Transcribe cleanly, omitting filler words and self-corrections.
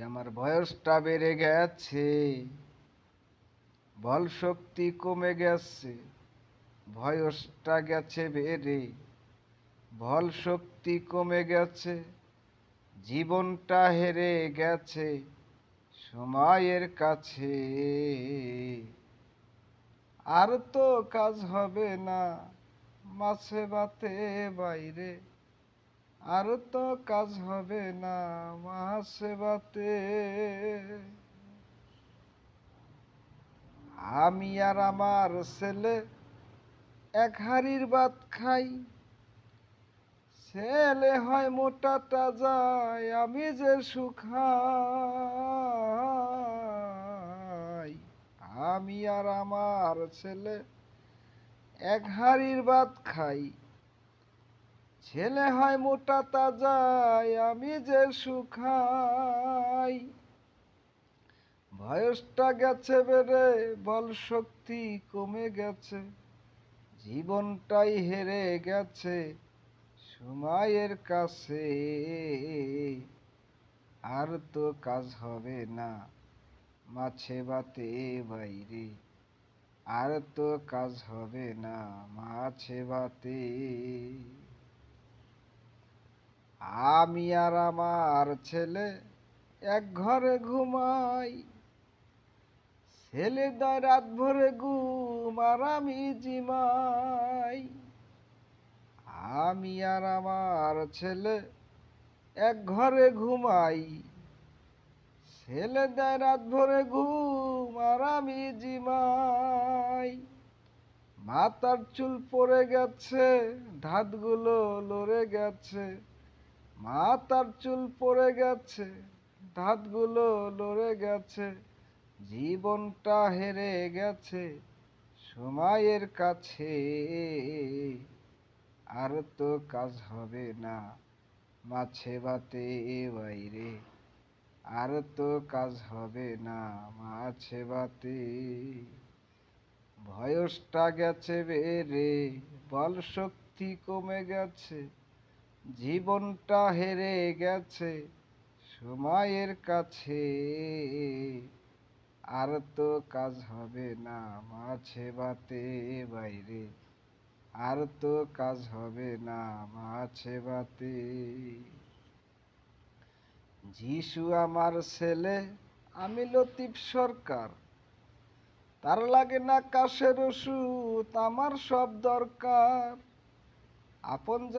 আমার বয়সটা বেড়ে গেছে, বল শক্তি কমে গেছে। বয়সটা গেছে বেড়ে, বল শক্তি কমে গেছে। জীবনটা হেরে গেছে সময়ের কাছে। আর তো কাজ হবে না মাছে ভাতে বাইরে, আর তো কাজ হবে না মাছে ভাতে। আমি আর আমার ছেলে এক হাঁড়ির ভাত খাই। ছেলে হয় মোটাটা যায়, আমি যে শুকাই। আমি আর আমার ছেলে এক হাঁড়ির ভাত খাই। ছেলে হয় মোটা তাজায়, আমি যে শুকাই। বয়সটা গেছে বেড়ে, বল শক্তি কমে গেছে। জীবনটাই হেরে গেছে সময়ের কাছে। আর তো কাজ হবে না মাছে ভাতে বাইরে, আর তো কাজ হবে না মাছে ভাতে। আমি আর আমার ছেলে এক ঘরে ঘুমাই। ছেলে দেয় রাত ভরে ঘুম, আর আমি জিমাই। আমি আর আমার ছেলে এক ঘরে ঘুমাই। ছেলে দেয় রাত ভরে ঘুম, আর আমি জিমাই। মাথার চুল পড়ে গেছে, ধাতগুলো লড়ে গেছে। মাথার চুল পড়ে গেছে, ধাতগুলো লড়ে গেছে। জীবনটা হেরে গেছে সময়ের কাছে। আর তো কাজ হবে না মাছে ভাতে বাইরে, আর তো কাজ হবে না মাছে ভাতে। বয়সটা গেছে বেড়ে, বল শক্তি কমে গেছে। জীবনটা হেরে গেছে সময়ের কাছে। আর তো কাজ হবে না মাছে ভাতে বাইরে, আর তো কাজ হবে না মাছে ভাতে। যিশু আমার ছেলে, আমি লতিফ সরকার। তার লাগে না কাশের ওষুধ, আমার সব দরকার। আপন